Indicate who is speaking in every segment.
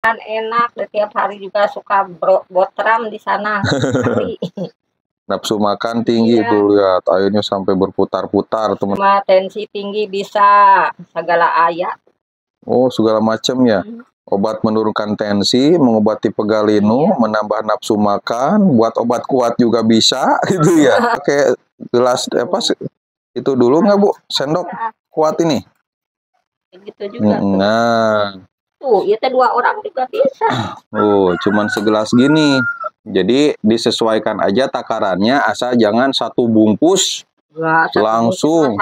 Speaker 1: Kan enak, tiap hari juga suka botram di sana.
Speaker 2: Nafsu makan tinggi
Speaker 1: Iya.
Speaker 2: tuh, lihat airnya sampai berputar-putar teman.
Speaker 1: Tensi tinggi bisa segala ayat.
Speaker 2: Oh, segala macam ya. Obat menurunkan tensi, mengobati pegalinu, menambah nafsu makan, buat obat kuat juga bisa, gitu ya. Pakai gelas apa itu dulu nggak Bu? Sendok kuat ini.
Speaker 1: Gitu juga.
Speaker 2: Nah,
Speaker 1: tuh, itu 2 orang juga bisa.
Speaker 2: Oh, cuman segelas gini. Jadi disesuaikan aja takarannya, asal jangan 1 bungkus langsung.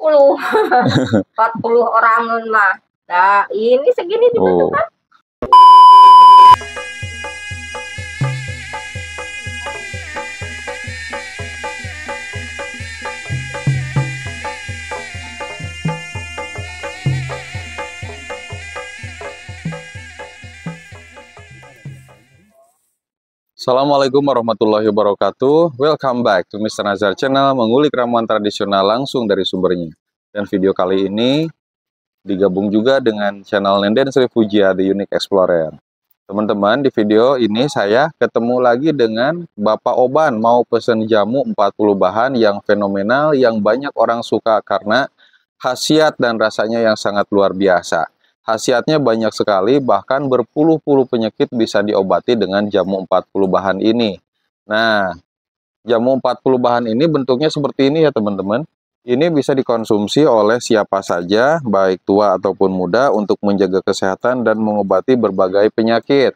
Speaker 1: 40 orangan mah. Nah, ini segini juga kan.
Speaker 2: Assalamualaikum warahmatullahi wabarakatuh. Welcome back to Mr. Nazar Channel, mengulik ramuan tradisional langsung dari sumbernya. Dan video kali ini digabung juga dengan channel Nenden Sri Pujia The Unique Explorer. Teman-teman, di video ini saya ketemu lagi dengan Bapak Oban, mau pesen jamu 40 bahan yang fenomenal, yang banyak orang suka karena khasiat dan rasanya yang sangat luar biasa. Khasiatnya banyak sekali, bahkan berpuluh-puluh penyakit bisa diobati dengan jamu 40 bahan ini. Nah, jamu 40 bahan ini bentuknya seperti ini ya teman-teman. Ini bisa dikonsumsi oleh siapa saja, baik tua ataupun muda, untuk menjaga kesehatan dan mengobati berbagai penyakit.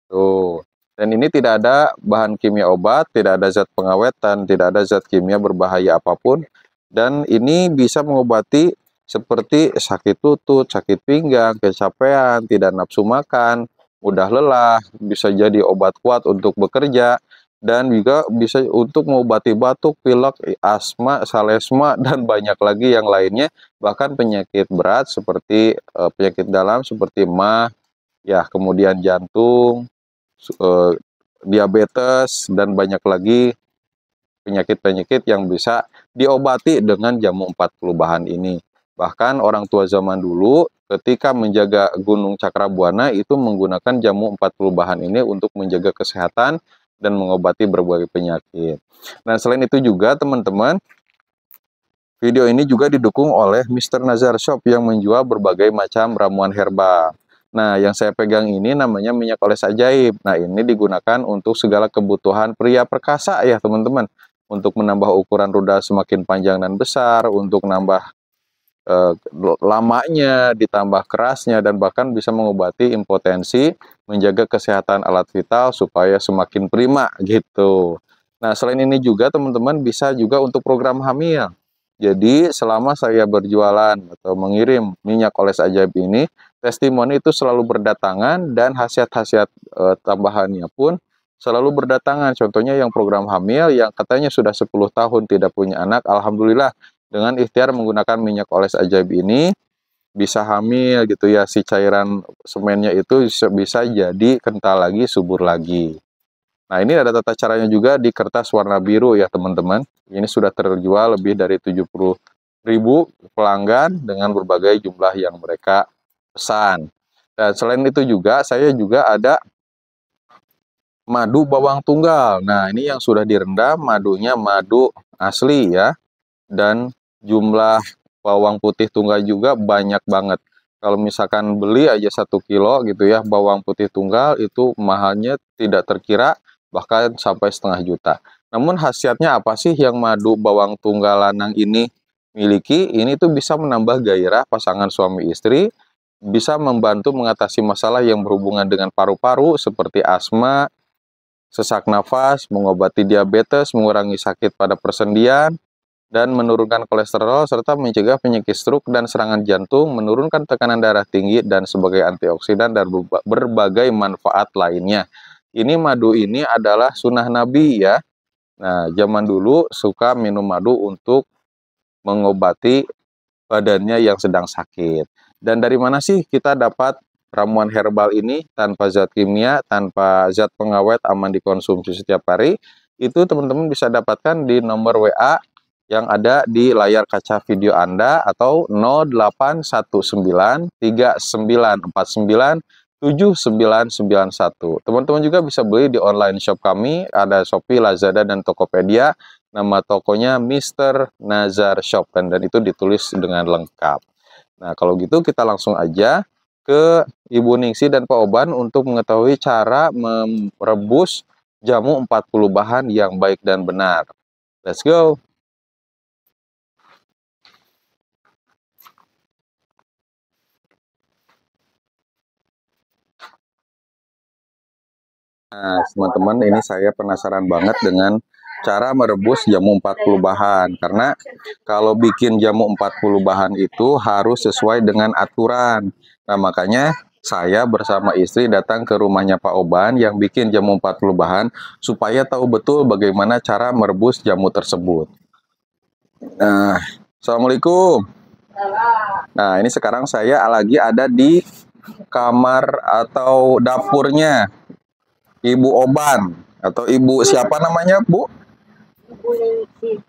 Speaker 2: Tuh. Dan ini tidak ada bahan kimia obat, tidak ada zat pengawet, dan tidak ada zat kimia berbahaya apapun. Dan ini bisa mengobati seperti sakit lutut, sakit pinggang, kecapean, tidak nafsu makan, mudah lelah, bisa jadi obat kuat untuk bekerja, dan juga bisa untuk mengobati batuk, pilek, asma, salesma, dan banyak lagi yang lainnya. Bahkan penyakit berat seperti penyakit dalam seperti MAH, ya, kemudian jantung, diabetes, dan banyak lagi penyakit-penyakit yang bisa diobati dengan jamu 40 bahan ini. Bahkan orang tua zaman dulu ketika menjaga Gunung Cakrabuana itu menggunakan jamu 40 bahan ini untuk menjaga kesehatan dan mengobati berbagai penyakit. Nah, selain itu juga teman-teman, video ini juga didukung oleh Mr. Nazar Shop yang menjual berbagai macam ramuan herbal. Nah, yang saya pegang ini namanya minyak oles ajaib. Nah, ini digunakan untuk segala kebutuhan pria perkasa ya teman-teman. Untuk menambah ukuran rudal semakin panjang dan besar, untuk nambah lamanya, ditambah kerasnya, dan bahkan bisa mengobati impotensi, menjaga kesehatan alat vital supaya semakin prima gitu. Nah, selain ini juga teman-teman bisa juga untuk program hamil. Jadi selama saya berjualan atau mengirim minyak oles ajaib ini, testimoni itu selalu berdatangan dan khasiat-khasiat tambahannya pun selalu berdatangan. Contohnya yang program hamil yang katanya sudah 10 tahun tidak punya anak, alhamdulillah dengan ikhtiar menggunakan minyak oles ajaib ini bisa hamil gitu ya, si cairan semennya itu bisa jadi kental lagi, subur lagi. Nah, ini ada tata caranya juga di kertas warna biru ya teman-teman. Ini sudah terjual lebih dari 70.000 pelanggan dengan berbagai jumlah yang mereka pesan. Dan selain itu juga saya juga ada madu bawang tunggal. Nah, ini yang sudah direndam, madunya madu asli ya. Dan jumlah bawang putih tunggal juga banyak banget. Kalau misalkan beli aja 1 kilo gitu ya, bawang putih tunggal itu mahalnya tidak terkira, bahkan sampai setengah juta. Namun khasiatnya apa sih yang madu bawang tunggal lanang ini miliki? Ini tuh bisa menambah gairah pasangan suami istri, bisa membantu mengatasi masalah yang berhubungan dengan paru-paru seperti asma, sesak nafas, mengobati diabetes, mengurangi sakit pada persendian, dan menurunkan kolesterol, serta mencegah penyakit stroke dan serangan jantung, menurunkan tekanan darah tinggi, dan sebagai antioksidan dan berbagai manfaat lainnya. Ini madu ini adalah sunnah Nabi ya. Nah, zaman dulu suka minum madu untuk mengobati badannya yang sedang sakit. Dan dari mana sih kita dapat ramuan herbal ini tanpa zat kimia, tanpa zat pengawet, aman dikonsumsi setiap hari? Itu teman-teman bisa dapatkan di nomor WA yang ada di layar kaca video Anda atau 081949497991. Teman-teman juga bisa beli di online shop kami, ada Shopee, Lazada, dan Tokopedia. Nama tokonya Mr. Nazar Shop, dan itu ditulis dengan lengkap. Nah, kalau gitu kita langsung aja ke Ibu Ningsih dan Pak Oban untuk mengetahui cara merebus jamu 40 bahan yang baik dan benar. Let's go! Nah, teman-teman, ini saya penasaran banget dengan cara merebus jamu 40 bahan. Karena kalau bikin jamu 40 bahan itu harus sesuai dengan aturan. Nah, makanya saya bersama istri datang ke rumahnya Pak Oban yang bikin jamu 40 bahan supaya tahu betul bagaimana cara merebus jamu tersebut. Nah, Assalamualaikum. Nah, ini sekarang saya lagi ada di kamar atau dapurnya Ibu Oban, atau Ibu siapa namanya, Bu?
Speaker 1: Ibu Ningsih.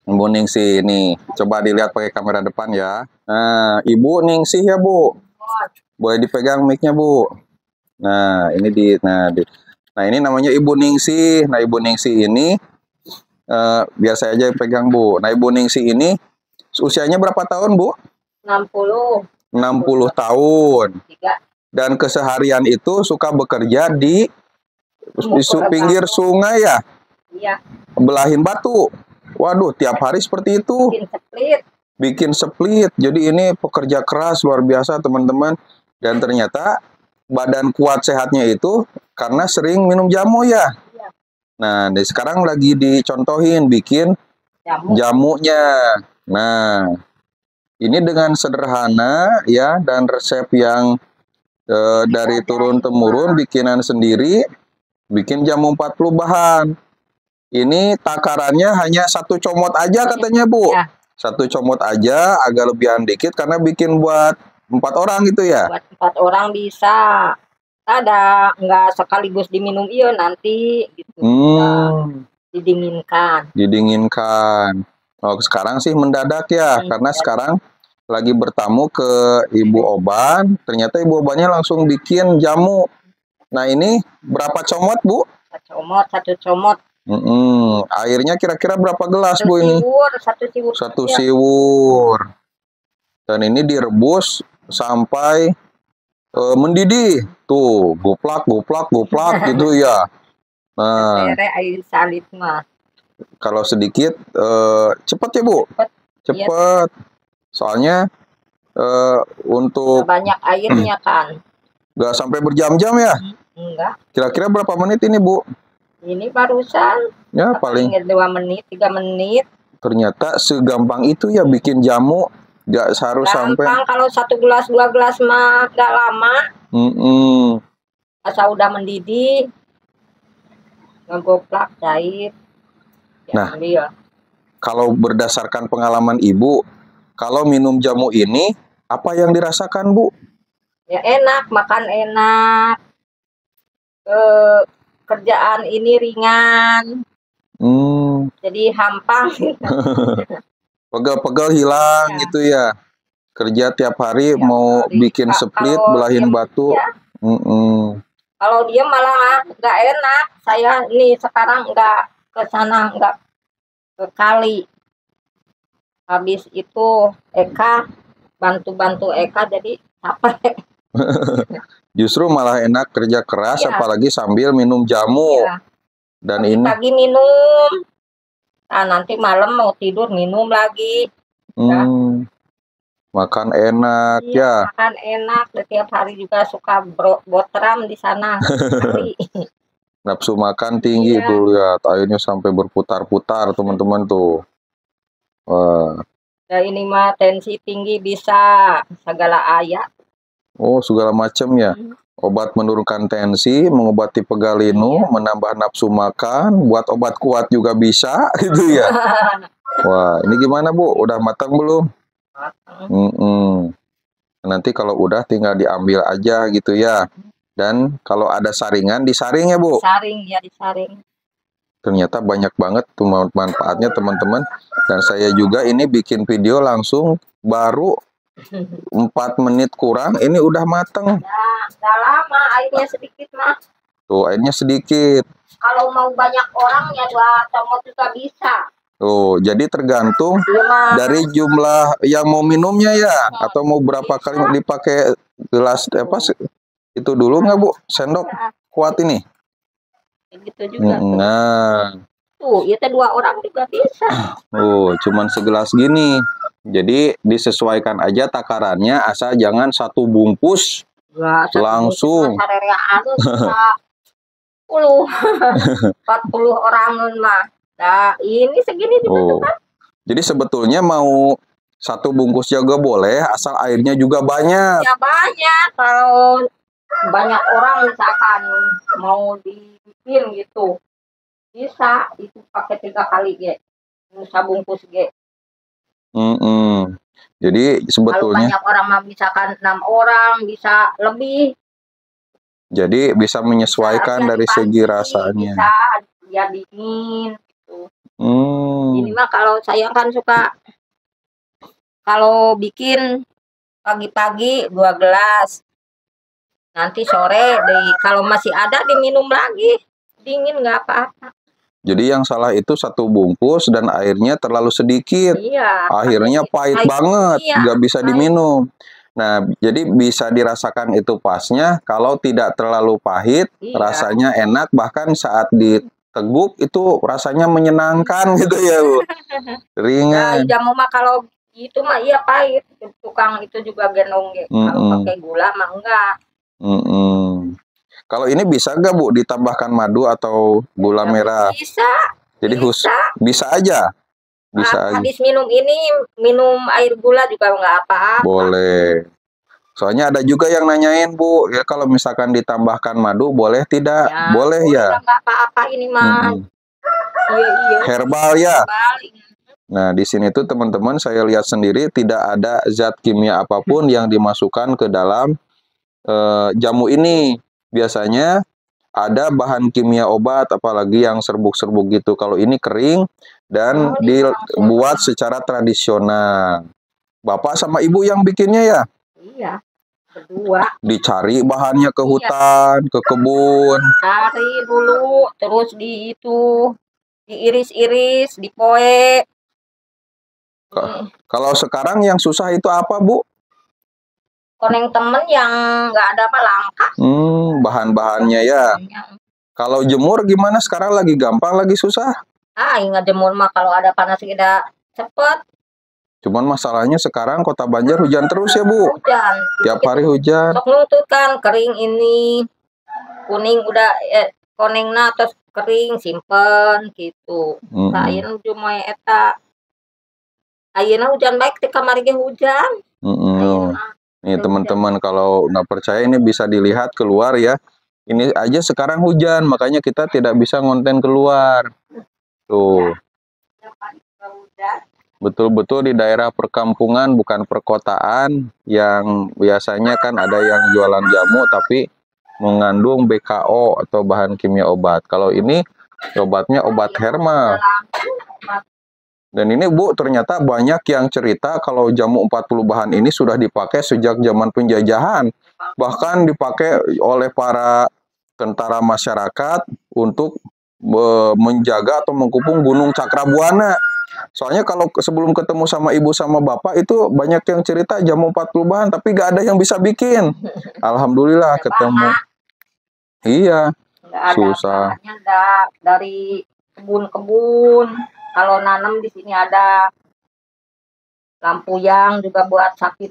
Speaker 2: Ibu Ningsih ini. Coba dilihat pakai kamera depan ya. Nah, Ibu Ningsih ya, Bu. Boleh dipegang mic-nya, Bu. Nah, ini nah, ini namanya Ibu Ningsih. Nah, Ibu Ningsih ini biar saya aja yang pegang, Bu. Nah, Ibu Ningsih ini usianya berapa tahun, Bu?
Speaker 1: 60.
Speaker 2: 60 tahun. Dan keseharian itu suka bekerja di pinggir sungai ya?
Speaker 1: Iya.
Speaker 2: Belahin batu. Waduh, tiap hari seperti itu. Bikin split. Jadi ini pekerja keras luar biasa, teman-teman. Dan ternyata badan kuat sehatnya itu karena sering minum jamu ya.
Speaker 1: Iya.
Speaker 2: Nah, sekarang lagi dicontohin bikin jamunya. Nah, ini dengan sederhana ya, dan resep yang dari turun-temurun, bikinan sendiri. Bikin jamu 40 bahan. Ini takarannya hanya 1 comot aja katanya, Bu. Ya. 1 comot aja, agak lebihan dikit karena bikin buat 4 orang gitu ya.
Speaker 1: Buat 4 orang bisa. Ada nggak sekaligus diminum iya nanti gitu. Didinginkan.
Speaker 2: Didinginkan. Oh, sekarang sih mendadak ya, karena sekarang lagi bertamu ke Ibu Oban. Ternyata Ibu Obannya langsung bikin jamu. Nah, ini berapa comot, Bu?
Speaker 1: 1 comot.
Speaker 2: Airnya kira-kira berapa gelas, Bu, ini?
Speaker 1: 1 siwur.
Speaker 2: 1 siwur. Dan ini direbus sampai mendidih. Tuh, goplak gitu ya. Nah,
Speaker 1: air salib mah.
Speaker 2: Kalau sedikit cepat ya, Bu? Cepat. Soalnya untuk
Speaker 1: banyak airnya kan.
Speaker 2: Nggak sampai berjam-jam ya?
Speaker 1: Enggak.
Speaker 2: Kira-kira berapa menit ini, Bu?
Speaker 1: Ini barusan.
Speaker 2: Ya, paling
Speaker 1: 2 menit, 3 menit.
Speaker 2: Ternyata segampang itu ya bikin jamu. Nggak harus sampai.
Speaker 1: Kalau 1 gelas, 2 gelas mah nggak lama. Asal udah mendidih, ngegoplak, cair. Ya,
Speaker 2: nah, kalau berdasarkan pengalaman Ibu, kalau minum jamu ini, apa yang dirasakan, Bu?
Speaker 1: Ya enak, makan enak. Kerjaan ini ringan. Jadi hampang.
Speaker 2: Pegel-pegel hilang ya. Gitu ya. Kerja tiap hari ya, mau bikin split, belahin batu. Ya.
Speaker 1: Kalau dia malah nggak enak. Saya nih sekarang nggak ke sana, nggak ke kali. Habis itu Eka bantu Eka, jadi capek.
Speaker 2: Justru malah enak kerja keras, ya. Apalagi sambil minum jamu. Ya. Dan
Speaker 1: ini pagi minum, nah nanti malam mau tidur minum lagi. Ya.
Speaker 2: Makan enak ya.
Speaker 1: Makan enak, setiap hari juga suka botram di sana.
Speaker 2: Nafsu makan tinggi tuh lihat, airnya sampai berputar-putar teman-teman tuh. Wah.
Speaker 1: Ya ini mah tensi tinggi bisa segala ayat.
Speaker 2: Oh, segala macam ya. Obat menurunkan tensi, mengobati pegalinu, menambah nafsu makan, buat obat kuat juga bisa, gitu ya. Wah, ini gimana, Bu? Udah matang belum? Matang. Nanti kalau udah tinggal diambil aja gitu ya. Dan kalau ada saringan, disaring ya, Bu?
Speaker 1: Disaring, ya disaring.
Speaker 2: ternyata banyak banget tuh manfaatnya teman-teman. Dan saya juga ini bikin video langsung baru 4 menit kurang, ini udah mateng.
Speaker 1: Nah, nggak lama, airnya sedikit mah.
Speaker 2: Tuh, airnya sedikit.
Speaker 1: Kalau mau banyak orang ya 2 sendok juga bisa.
Speaker 2: Tuh, jadi tergantung dari jumlah yang mau minumnya ya, atau mau berapa kali dipakai gelas apa itu dulu nggak Bu? Sendok kuat ini.
Speaker 1: Gitu juga.
Speaker 2: Nah,
Speaker 1: tuh, itu 2 orang juga bisa.
Speaker 2: Cuman segelas gini. Jadi disesuaikan aja takarannya, asal jangan 1 bungkus langsung.
Speaker 1: 40 orang mah. Nah, ini segini juga kan.
Speaker 2: Jadi sebetulnya mau 1 bungkus juga boleh, asal airnya juga banyak.
Speaker 1: Ya banyak. Kalau banyak orang misalkan mau dibikin gitu, bisa itu pakai 3 kali ge. Sabungkus ge.
Speaker 2: Jadi sebetulnya
Speaker 1: kalau banyak orang mah misalkan 6 orang bisa lebih.
Speaker 2: Jadi bisa menyesuaikan bisa dari segi rasanya.
Speaker 1: Bisa ya dingin gitu. Ini mah kalau saya kan suka kalau bikin pagi-pagi 2 gelas. Nanti sore kalau masih ada diminum lagi. Dingin nggak apa-apa.
Speaker 2: Jadi yang salah itu 1 bungkus dan airnya terlalu sedikit.
Speaker 1: Iya.
Speaker 2: Akhirnya pahit banget, nggak bisa diminum. Nah, jadi bisa dirasakan itu pasnya. Kalau tidak terlalu pahit, rasanya enak. Bahkan saat diteguk itu rasanya menyenangkan gitu ya Bu. Ringan.
Speaker 1: Jamu mah kalau itu mah iya pahit. Tukang itu juga gendong gitu. Kalau pakai gula mah enggak.
Speaker 2: Kalau ini bisa nggak Bu ditambahkan madu atau gula merah?
Speaker 1: Bisa.
Speaker 2: Jadi bisa aja. Bisa aja.
Speaker 1: Habis minum ini minum air gula juga nggak apa-apa.
Speaker 2: Boleh. Soalnya ada juga yang nanyain Bu, ya kalau misalkan ditambahkan madu boleh tidak? Ya, boleh ya.
Speaker 1: Nggak apa-apa ini mah. Iya.
Speaker 2: Herbal ya. Nah di sini tuh teman-teman saya lihat sendiri tidak ada zat kimia apapun yang dimasukkan ke dalam jamu ini. Biasanya ada bahan kimia obat, apalagi yang serbuk-serbuk gitu. Kalau ini kering dan dibuat secara tradisional. Bapak sama Ibu yang bikinnya ya?
Speaker 1: Iya, berdua.
Speaker 2: Dicari bahannya ke hutan, ke kebun.
Speaker 1: Cari dulu, terus diiris-iris, dipoe.
Speaker 2: Kalau sekarang yang susah itu apa Bu?
Speaker 1: Koneng temen yang nggak ada apa langka.
Speaker 2: Bahan-bahannya ya. Kalau jemur gimana sekarang, lagi gampang lagi susah?
Speaker 1: Ingat jemur mah kalau ada panas tidak cepet.
Speaker 2: Cuman masalahnya sekarang Kota Banjar hujan terus ya Bu.
Speaker 1: Hujan.
Speaker 2: Tiap hari hujan.
Speaker 1: Sok nuntut kan kering ini kuning udah konengna terus kering simpen gitu. Lain cuma eta. Ayeuna hujan baik di kamar ge hujan.
Speaker 2: Nih teman-teman kalau nggak percaya ini bisa dilihat keluar ya. Ini aja sekarang hujan, makanya kita tidak bisa ngonten keluar. Tuh. Betul-betul di daerah perkampungan bukan perkotaan yang biasanya kan ada yang jualan jamu tapi mengandung BKO atau bahan kimia obat. Kalau ini obatnya obat herbal. Dan ini Bu, ternyata banyak yang cerita kalau jamu 40 bahan ini sudah dipakai sejak zaman penjajahan. Bahkan dipakai oleh para tentara masyarakat untuk menjaga atau mengepung Gunung Cakrabuana. Soalnya kalau sebelum ketemu sama Ibu sama Bapak itu banyak yang cerita jamu 40 bahan tapi gak ada yang bisa bikin. Alhamdulillah ketemu. Iya, susah.
Speaker 1: Dari kebun-kebun. Kalau nanam di sini ada lampuyang juga buat sakit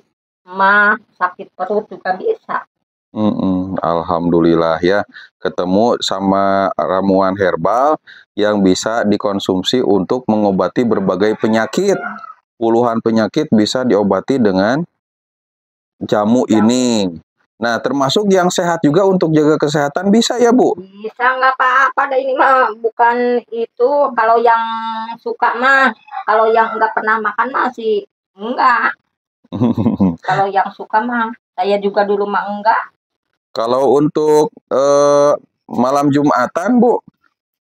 Speaker 1: mah, sakit perut juga bisa.
Speaker 2: Alhamdulillah ya, ketemu sama ramuan herbal yang bisa dikonsumsi untuk mengobati berbagai penyakit. Puluhan penyakit bisa diobati dengan jamu ini. Nah, termasuk yang sehat juga untuk jaga kesehatan bisa ya Bu?
Speaker 1: Bisa, nggak apa-apa. Ini mah bukan itu. Kalau yang suka mah, kalau yang nggak pernah makan mah sih enggak. Kalau yang suka mah, saya juga dulu mah enggak.
Speaker 2: Kalau untuk malam Jumatan Bu,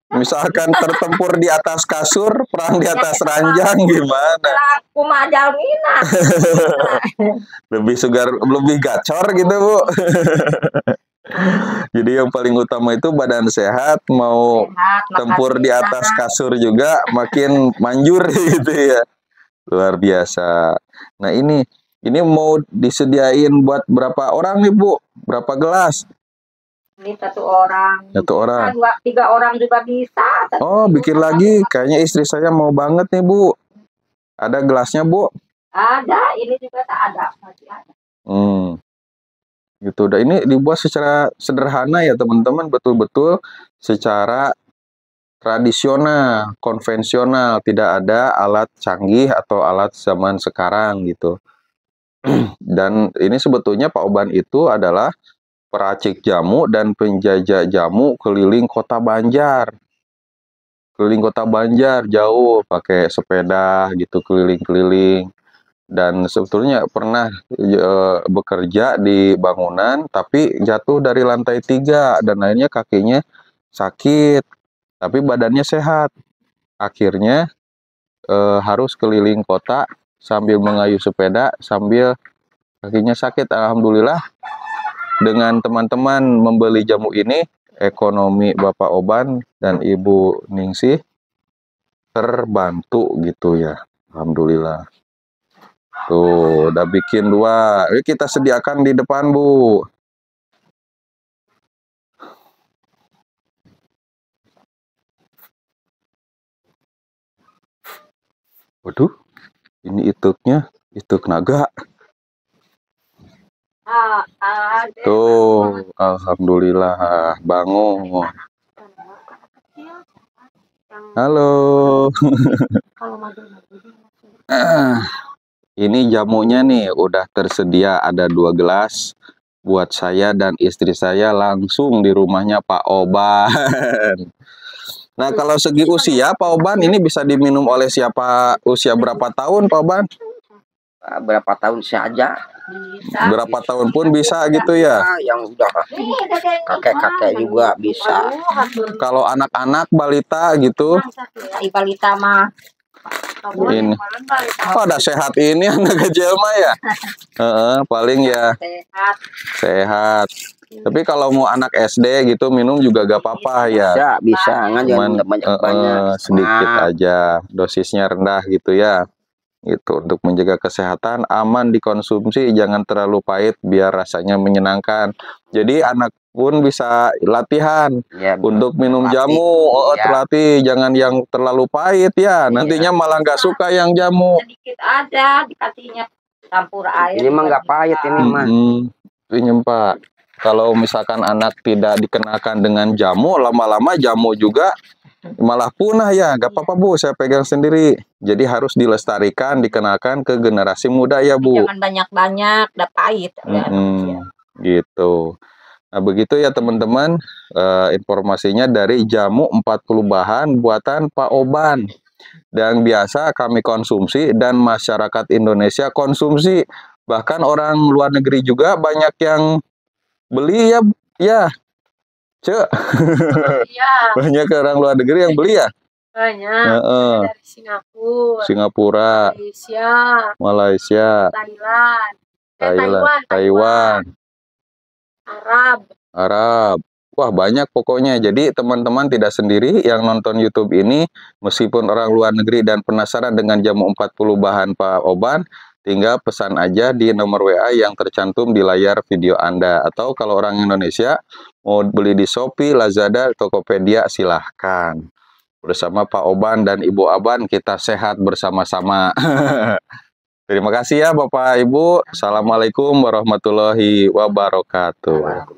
Speaker 2: Misalkan tertempur di atas kasur, perang di atas ranjang gimana?
Speaker 1: Aku majal mina.
Speaker 2: Lebih gacor gitu, Bu. Jadi yang paling utama itu badan sehat, mau tempur di atas kasur juga makin manjur gitu ya. Luar biasa. Nah, ini mau disediain buat berapa orang nih, Bu? Berapa gelas?
Speaker 1: Ini 1 orang.
Speaker 2: 1 orang.
Speaker 1: 2, 3 orang juga bisa.
Speaker 2: Oh, bikin lagi. Kayaknya istri saya mau banget nih, Bu. Ada gelasnya, Bu?
Speaker 1: Ada, ini juga tak ada, masih ada.
Speaker 2: Gitu. Dan ini dibuat secara sederhana ya, teman-teman, betul-betul secara tradisional, konvensional, tidak ada alat canggih atau alat zaman sekarang gitu. Dan ini sebetulnya Pak Oban itu adalah peracik jamu dan penjajah jamu keliling kota Banjar. Keliling kota Banjar jauh pakai sepeda gitu keliling-keliling. Dan sebetulnya pernah bekerja di bangunan tapi jatuh dari lantai 3 dan akhirnya kakinya sakit tapi badannya sehat. Akhirnya harus keliling kota sambil mengayuh sepeda sambil kakinya sakit. Alhamdulillah dengan teman-teman membeli jamu ini, ekonomi Bapak Oban dan Ibu Ningsih terbantu gitu ya. Alhamdulillah. Tuh, udah bikin 2. Yuk kita sediakan di depan, Bu. Waduh, ini ituknya, ituk naga. Tuh, alhamdulillah bangun. Halo. Ini jamunya nih udah tersedia, ada 2 gelas buat saya dan istri saya langsung di rumahnya Pak Oban. Nah, kalau segi usia Pak Oban ini bisa diminum oleh siapa, usia berapa tahun Pak Oban?
Speaker 3: Berapa tahun saja.
Speaker 2: Berapa tahun pun bisa gitu ya?
Speaker 3: Yang udah kakek-kakek juga bisa.
Speaker 2: Kalau anak-anak balita gitu?
Speaker 1: Balita mah.
Speaker 2: Ini. Oh, ada sehat ini anak kecil mah ya? Paling ya sehat. Tapi kalau mau anak SD gitu minum juga gak apa-apa ya?
Speaker 3: Bisa,
Speaker 2: cuman
Speaker 3: banyak
Speaker 2: sedikit aja, dosisnya rendah gitu ya. Itu untuk menjaga kesehatan, aman dikonsumsi, jangan terlalu pahit biar rasanya menyenangkan. Jadi anak pun bisa latihan ya, untuk minum jamu, terlatih, jangan yang terlalu pahit ya. Nantinya malah nggak suka yang jamu.
Speaker 1: Sedikit aja dikasihnya campur air.
Speaker 3: Ini mah nggak pahit ini mah.
Speaker 2: Ini Pak. Kalau misalkan anak tidak dikenakan dengan jamu, lama-lama jamu juga malah punah ya. Gak apa-apa Bu, saya pegang sendiri. Jadi harus dilestarikan, dikenalkan ke generasi muda ya Bu.
Speaker 1: Jangan banyak-banyak, udah pahit.
Speaker 2: Gitu. Nah begitu ya teman-teman, informasinya dari jamu 40 bahan buatan Pak Oban. Dan biasa kami konsumsi dan masyarakat Indonesia konsumsi. Bahkan orang luar negeri juga banyak yang beli ya. Cek.
Speaker 4: Iya.
Speaker 2: Banyak orang luar negeri yang beli ya?
Speaker 4: Banyak. Dari
Speaker 2: Singapura. Malaysia. Taiwan. Arab. Wah, banyak pokoknya. Jadi teman-teman tidak sendiri yang nonton YouTube ini, meskipun orang luar negeri dan penasaran dengan jamu 40 bahan Pak Oban, tinggal pesan aja di nomor WA yang tercantum di layar video Anda. Atau kalau orang Indonesia mau beli di Shopee, Lazada, Tokopedia, silahkan. Bersama Pak Oban dan Ibu Aban, kita sehat bersama-sama. Terima kasih ya Bapak Ibu. Assalamualaikum warahmatullahi wabarakatuh.